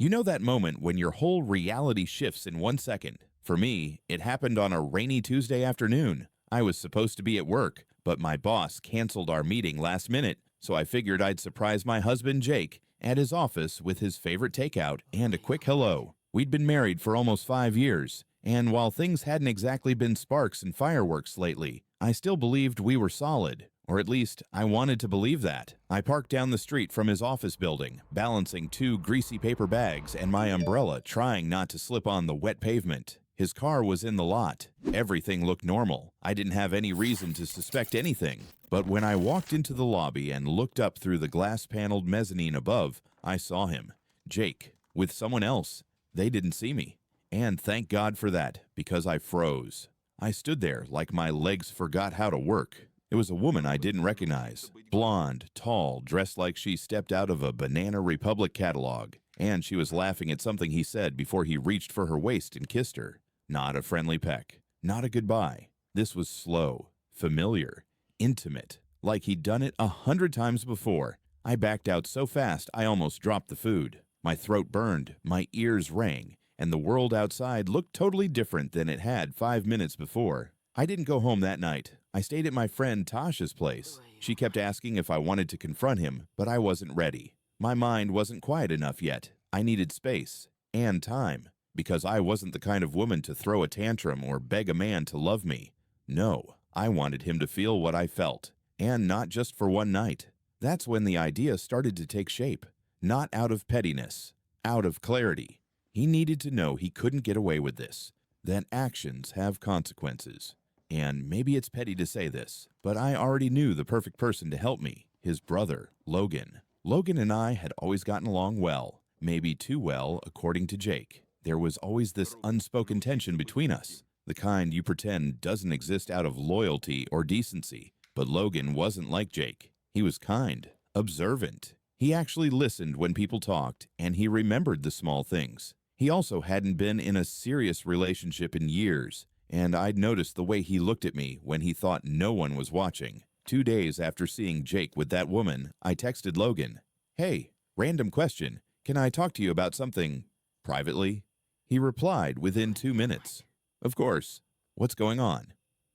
You know that moment when your whole reality shifts in 1 second? For me, it happened on a rainy Tuesday afternoon. I was supposed to be at work, but my boss canceled our meeting last minute, so I figured I'd surprise my husband Jake at his office with his favorite takeout and a quick hello. We'd been married for almost 5 years, and while things hadn't exactly been sparks and fireworks lately, I still believed we were solid. Or at least, I wanted to believe that. I parked down the street from his office building, balancing 2 greasy paper bags and my umbrella, trying not to slip on the wet pavement. His car was in the lot. Everything looked normal. I didn't have any reason to suspect anything. But when I walked into the lobby and looked up through the glass-paneled mezzanine above, I saw him, Jake, with someone else. They didn't see me. And thank God for that, because I froze. I stood there like my legs forgot how to work. It was a woman I didn't recognize. Blonde, tall, dressed like she stepped out of a Banana Republic catalog. And she was laughing at something he said before he reached for her waist and kissed her. Not a friendly peck. Not a goodbye. This was slow, familiar, intimate, like he'd done it 100 times before. I backed out so fast I almost dropped the food. My throat burned, my ears rang, and the world outside looked totally different than it had 5 minutes before. I didn't go home that night. I stayed at my friend Tasha's place. She kept asking if I wanted to confront him, but I wasn't ready. My mind wasn't quiet enough yet. I needed space and time, because I wasn't the kind of woman to throw a tantrum or beg a man to love me. No, I wanted him to feel what I felt, and not just for one night. That's when the idea started to take shape, not out of pettiness, out of clarity. He needed to know he couldn't get away with this, that actions have consequences. And maybe it's petty to say this, but I already knew the perfect person to help me, his brother, Logan. Logan and I had always gotten along well, maybe too well, according to Jake. There was always this unspoken tension between us, the kind you pretend doesn't exist out of loyalty or decency. But Logan wasn't like Jake. He was kind, observant. He actually listened when people talked, and he remembered the small things. He also hadn't been in a serious relationship in years, and I'd noticed the way he looked at me when he thought no one was watching. 2 days after seeing Jake with that woman, I texted Logan, "Hey, random question. Can I talk to you about something privately?" He replied within 2 minutes. "Of course. What's going on?"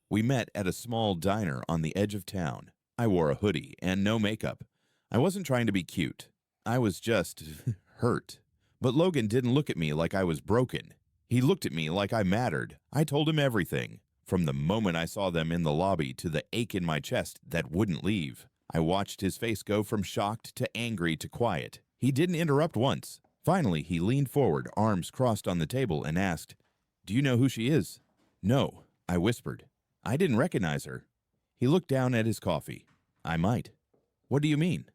We met at a small diner on the edge of town. I wore a hoodie and no makeup. I wasn't trying to be cute. I was just hurt. But Logan didn't look at me like I was broken. He looked at me like I mattered. I told him everything, from the moment I saw them in the lobby to the ache in my chest that wouldn't leave. I watched his face go from shocked to angry to quiet. He didn't interrupt once. Finally, he leaned forward, arms crossed on the table, and asked, "Do you know who she is?" "No," I whispered. "I didn't recognize her." He looked down at his coffee. "I might." "What do you mean?"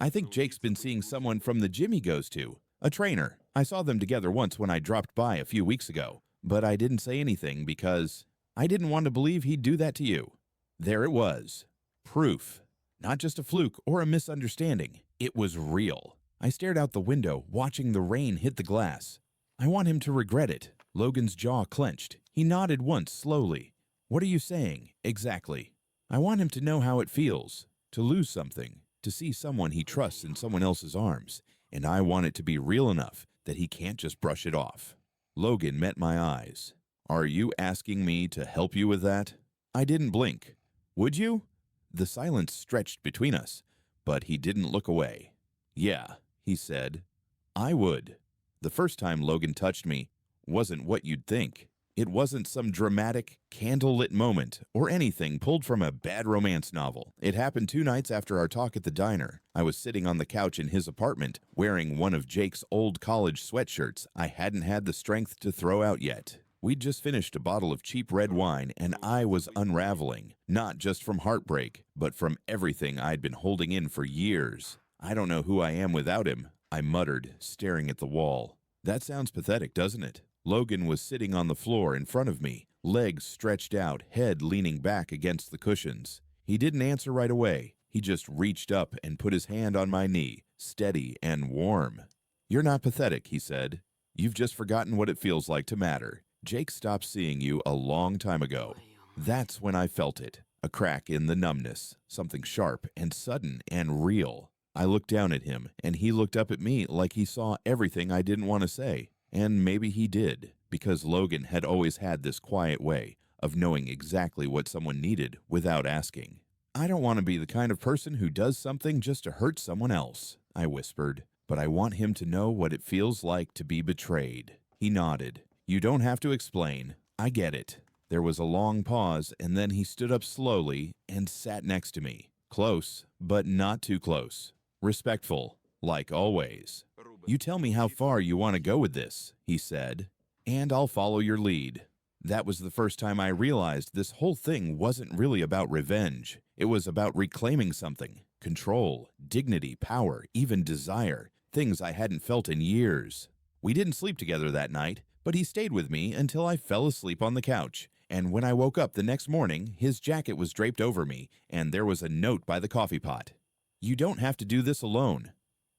"I think Jake's been seeing someone from the gym he goes to. A trainer. I saw them together once when I dropped by a few weeks ago. But I didn't say anything because I didn't want to believe he'd do that to you." There it was. Proof. Not just a fluke or a misunderstanding. It was real. I stared out the window, watching the rain hit the glass. "I want him to regret it." Logan's jaw clenched. He nodded once, slowly. "What are you saying, exactly?" "I want him to know how it feels, to lose something, to see someone he trusts in someone else's arms. And I want it to be real enough that he can't just brush it off." Logan met my eyes. "Are you asking me to help you with that?" I didn't blink. "Would you?" The silence stretched between us, but he didn't look away. "Yeah," he said. "I would." The first time Logan touched me wasn't what you'd think. It wasn't some dramatic, candlelit moment or anything pulled from a bad romance novel. It happened 2 nights after our talk at the diner. I was sitting on the couch in his apartment, wearing one of Jake's old college sweatshirts I hadn't had the strength to throw out yet. We'd just finished a bottle of cheap red wine, and I was unraveling, not just from heartbreak, but from everything I'd been holding in for years. "I don't know who I am without him," I muttered, staring at the wall. "That sounds pathetic, doesn't it?" Logan was sitting on the floor in front of me, legs stretched out, head leaning back against the cushions. He didn't answer right away. He just reached up and put his hand on my knee, steady and warm. "You're not pathetic," he said. "You've just forgotten what it feels like to matter. Jake stopped seeing you a long time ago." That's when I felt it. A crack in the numbness, something sharp and sudden and real. I looked down at him, and he looked up at me like he saw everything I didn't want to say. And maybe he did, because Logan had always had this quiet way of knowing exactly what someone needed without asking. I don't want to be the kind of person who does something just to hurt someone else, I whispered, but I want him to know what it feels like to be betrayed. He nodded. You don't have to explain. I get it. There was a long pause, and then he stood up slowly and sat next to me. Close, but not too close. Respectful, like always. You tell me how far you want to go with this, he said, and I'll follow your lead. That was the first time I realized this whole thing wasn't really about revenge. It was about reclaiming something. Control, dignity, power, even desire. Things I hadn't felt in years. We didn't sleep together that night, but he stayed with me until I fell asleep on the couch. And when I woke up the next morning, his jacket was draped over me, and there was a note by the coffee pot. You don't have to do this alone.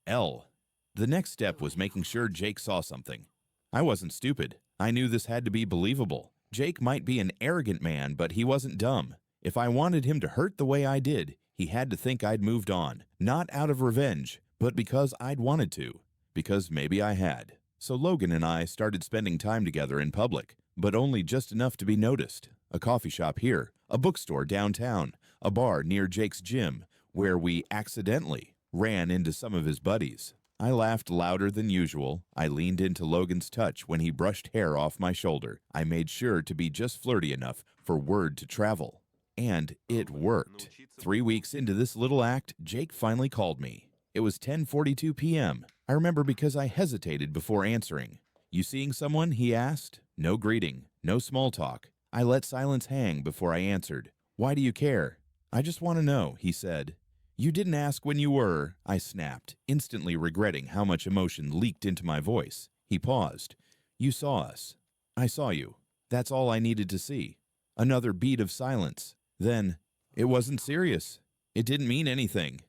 L. The next step was making sure Jake saw something. I wasn't stupid. I knew this had to be believable. Jake might be an arrogant man, but he wasn't dumb. If I wanted him to hurt the way I did, he had to think I'd moved on. Not out of revenge, but because I'd wanted to. Because maybe I had. So Logan and I started spending time together in public, but only just enough to be noticed. A coffee shop here, a bookstore downtown, a bar near Jake's gym, where we accidentally ran into some of his buddies. I laughed louder than usual. I leaned into Logan's touch when he brushed hair off my shoulder. I made sure to be just flirty enough for word to travel. And it worked. 3 weeks into this little act, Jake finally called me. It was 10:42 p.m. I remember because I hesitated before answering. You seeing someone? He asked. No greeting, no small talk. I let silence hang before I answered. Why do you care? I just want to know, he said. You didn't ask when you were, I snapped, instantly regretting how much emotion leaked into my voice. He paused. You saw us. I saw you. That's all I needed to see. Another beat of silence. Then, it wasn't serious. It didn't mean anything.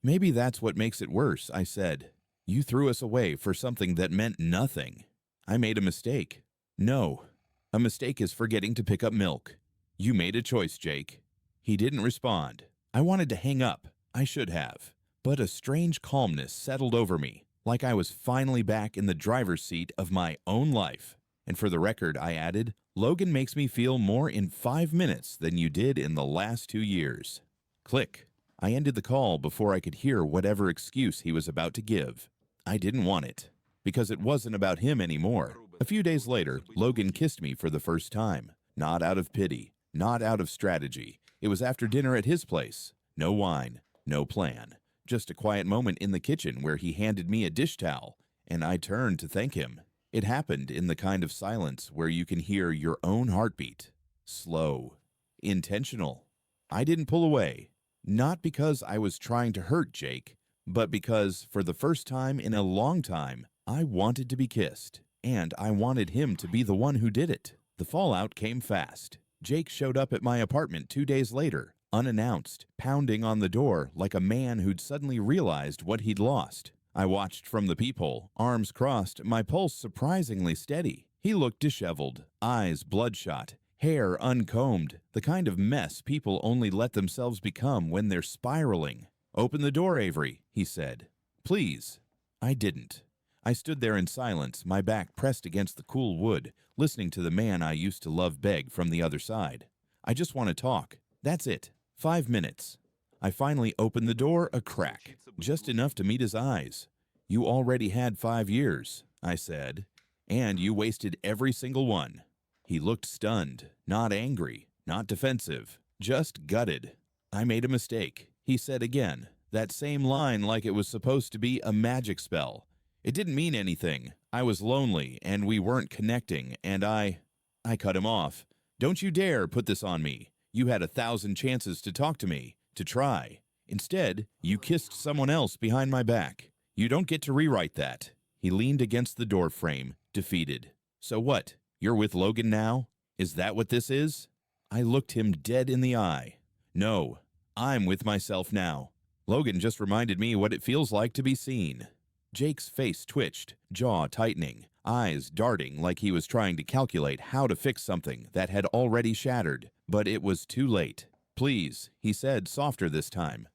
Maybe that's what makes it worse, I said. You threw us away for something that meant nothing. I made a mistake. No. A mistake is forgetting to pick up milk. You made a choice, Jake. He didn't respond. I wanted to hang up. I should have. But a strange calmness settled over me, like I was finally back in the driver's seat of my own life. And for the record, I added, Logan makes me feel more in 5 minutes than you did in the last 2 years. Click. I ended the call before I could hear whatever excuse he was about to give. I didn't want it, because it wasn't about him anymore. A few days later, Logan kissed me for the first time. Not out of pity, not out of strategy. It was after dinner at his place. No wine, no plan. Just a quiet moment in the kitchen where he handed me a dish towel, and I turned to thank him. It happened in the kind of silence where you can hear your own heartbeat. Slow. Intentional. I didn't pull away. Not because I was trying to hurt Jake, but because, for the first time in a long time, I wanted to be kissed, and I wanted him to be the one who did it. The fallout came fast. Jake showed up at my apartment 2 days later, unannounced, pounding on the door like a man who'd suddenly realized what he'd lost. I watched from the peephole, arms crossed, my pulse surprisingly steady. He looked disheveled, eyes bloodshot, hair uncombed, the kind of mess people only let themselves become when they're spiraling. Open the door, Avery, he said. Please. I didn't. I stood there in silence, my back pressed against the cool wood, listening to the man I used to love beg from the other side. I just want to talk. That's it. 5 minutes. I finally opened the door a crack, just enough to meet his eyes. You already had 5 years, I said, and you wasted every single one. He looked stunned, not angry, not defensive, just gutted. I made a mistake, he said again, that same line like it was supposed to be a magic spell. It didn't mean anything. I was lonely, and we weren't connecting, and I cut him off. Don't you dare put this on me. You had 1,000 chances to talk to me, to try. Instead, you kissed someone else behind my back. You don't get to rewrite that. He leaned against the door frame, defeated. So what? You're with Logan now? Is that what this is? I looked him dead in the eye. No, I'm with myself now. Logan just reminded me what it feels like to be seen. Jake's face twitched, jaw tightening, eyes darting like he was trying to calculate how to fix something that had already shattered. But it was too late. Please, he said, softer this time.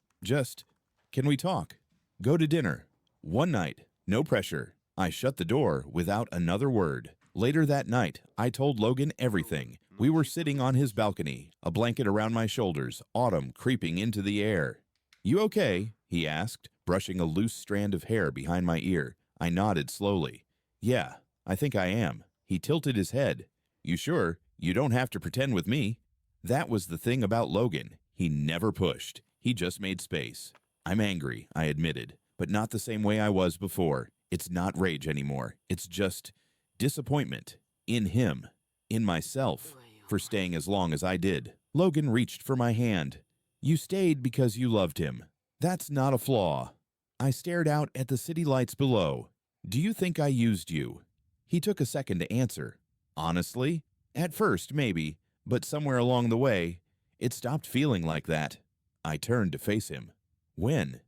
Can we talk? Go to dinner. One night. No pressure. I shut the door without another word. Later that night, I told Logan everything. We were sitting on his balcony, a blanket around my shoulders, autumn creeping into the air. You okay? He asked, brushing a loose strand of hair behind my ear. I nodded slowly. Yeah, I think I am. He tilted his head. You sure? You don't have to pretend with me. That was the thing about Logan. He never pushed. He just made space. I'm angry, I admitted, but not the same way I was before. It's not rage anymore. It's just disappointment. In him. In myself. For staying as long as I did. Logan reached for my hand. You stayed because you loved him. That's not a flaw. I stared out at the city lights below. Do you think I used you? He took a second to answer. Honestly? At first, maybe, but somewhere along the way, it stopped feeling like that. I turned to face him. When?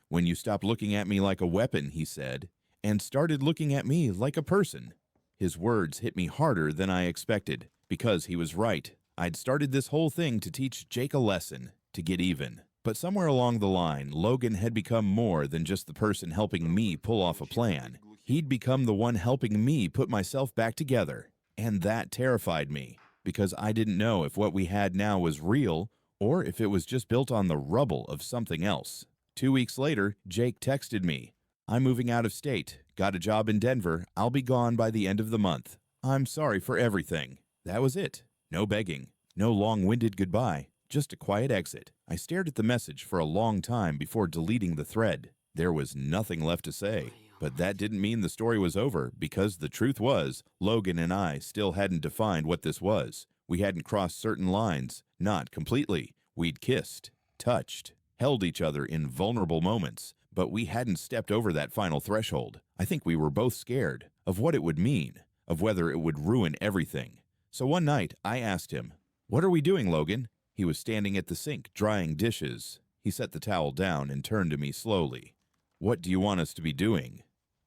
When you stopped looking at me like a weapon, he said, and started looking at me like a person. His words hit me harder than I expected, because he was right. I'd started this whole thing to teach Jake a lesson, to get even. But somewhere along the line, Logan had become more than just the person helping me pull off a plan. He'd become the one helping me put myself back together. And that terrified me, because I didn't know if what we had now was real or if it was just built on the rubble of something else. 2 weeks later, Jake texted me. I'm moving out of state. Got a job in Denver. I'll be gone by the end of the month. I'm sorry for everything. That was it. No begging. No long-winded goodbye. Just a quiet exit. I stared at the message for a long time before deleting the thread. There was nothing left to say. But that didn't mean the story was over, because the truth was, Logan and I still hadn't defined what this was. We hadn't crossed certain lines. Not completely. We'd kissed, touched, held each other in vulnerable moments, but we hadn't stepped over that final threshold. I think we were both scared of what it would mean, of whether it would ruin everything. So one night, I asked him, "What are we doing, Logan?" He was standing at the sink, drying dishes. He set the towel down and turned to me slowly. "What do you want us to be doing?"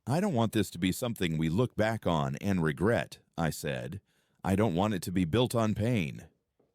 "I don't want this to be something we look back on and regret," I said. "I don't want it to be built on pain."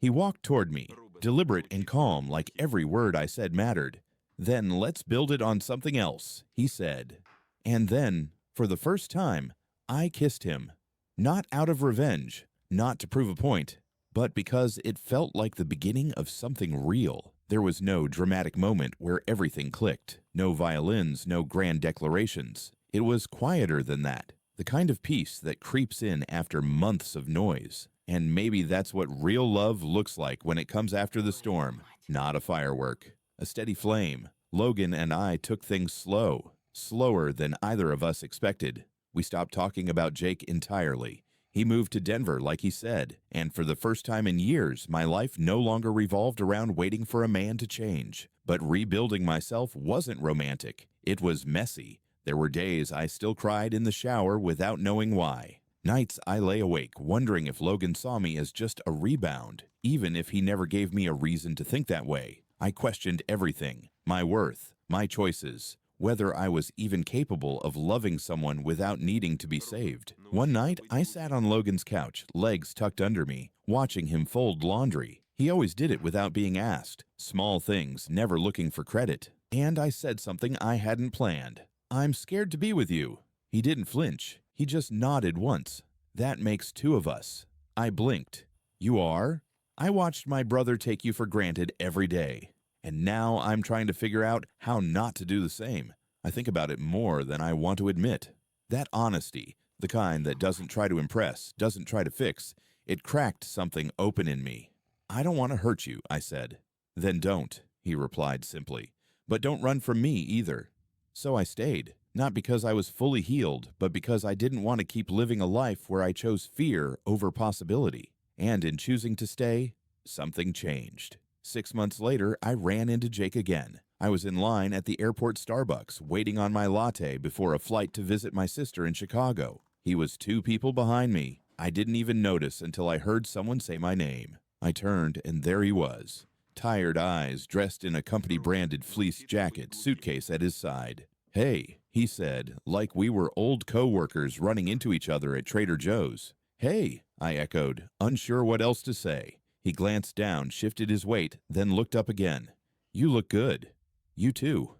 He walked toward me, deliberate and calm, like every word I said mattered. "Then let's build it on something else," he said. And then, for the first time, I kissed him. Not out of revenge, not to prove a point, but because it felt like the beginning of something real. There was no dramatic moment where everything clicked. No violins, no grand declarations. It was quieter than that, the kind of peace that creeps in after months of noise. And maybe that's what real love looks like when it comes after the storm. Not a firework, a steady flame. Logan and I took things slow, slower than either of us expected. We stopped talking about Jake entirely. He moved to Denver, like he said, and for the first time in years, my life no longer revolved around waiting for a man to change. But rebuilding myself wasn't romantic. It was messy. There were days I still cried in the shower without knowing why. Nights I lay awake, wondering if Logan saw me as just a rebound, even if he never gave me a reason to think that way. I questioned everything, my worth, my choices, whether I was even capable of loving someone without needing to be saved. One night, I sat on Logan's couch, legs tucked under me, watching him fold laundry. He always did it without being asked, small things, never looking for credit. And I said something I hadn't planned. "I'm scared to be with you." He didn't flinch. He just nodded once. "That makes two of us." I blinked. "You are?" "I watched my brother take you for granted every day. And now I'm trying to figure out how not to do the same. I think about it more than I want to admit. That honesty, the kind that doesn't try to impress, doesn't try to fix, it cracked something open in me. "I don't want to hurt you," I said. "Then don't," he replied simply. "But don't run from me either." So I stayed, not because I was fully healed, but because I didn't want to keep living a life where I chose fear over possibility. And in choosing to stay, something changed. 6 months later, I ran into Jake again. I was in line at the airport Starbucks, waiting on my latte before a flight to visit my sister in Chicago. He was 2 people behind me. I didn't even notice until I heard someone say my name. I turned, and there he was. Tired eyes, dressed in a company-branded fleece jacket, suitcase at his side. "Hey," he said, like we were old co-workers running into each other at Trader Joe's. "Hey," I echoed, unsure what else to say. He glanced down, shifted his weight, then looked up again. "You look good." "You too."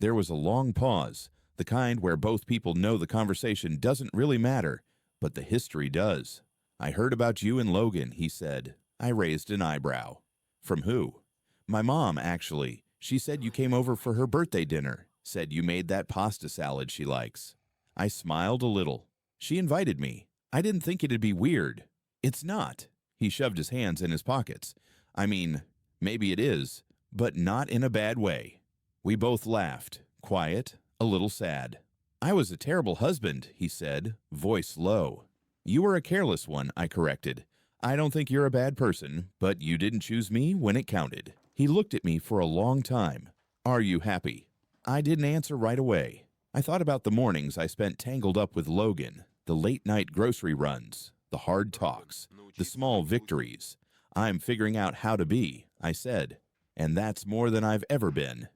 There was a long pause, the kind where both people know the conversation doesn't really matter, but the history does. I heard about you and Logan, he said. I raised an eyebrow. From who? My mom, actually. She said you came over for her birthday dinner. Said you made that pasta salad she likes. I smiled a little. She invited me. I didn't think it'd be weird. It's not. He shoved his hands in his pockets. I mean, maybe it is, but not in a bad way. We both laughed, quiet, a little sad. I was a terrible husband, he said, voice low. You were a careless one, I corrected. I don't think you're a bad person, but you didn't choose me when it counted. He looked at me for a long time. Are you happy? I didn't answer right away. I thought about the mornings I spent tangled up with Logan, the late-night grocery runs, the hard talks, the small victories. I'm figuring out how to be, I said, and that's more than I've ever been.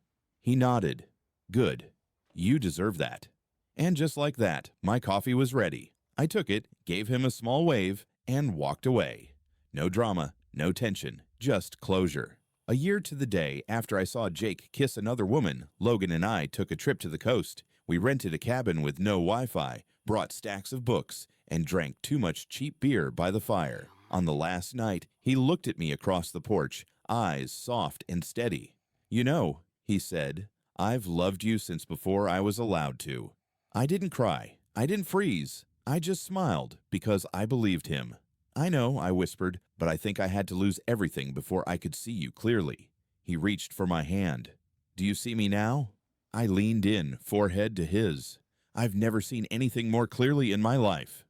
He nodded. Good. You deserve that. And just like that, my coffee was ready. I took it, gave him a small wave, and walked away. No drama, no tension, just closure. A year to the day after I saw Jake kiss another woman, Logan and I took a trip to the coast. We rented a cabin with no Wi-Fi, brought stacks of books, and drank too much cheap beer by the fire. On the last night, he looked at me across the porch, eyes soft and steady. You know, he said, I've loved you since before I was allowed to. I didn't cry. I didn't freeze. I just smiled because I believed him. I know, I whispered, but I think I had to lose everything before I could see you clearly. He reached for my hand. Do you see me now? I leaned in, forehead to his. I've never seen anything more clearly in my life.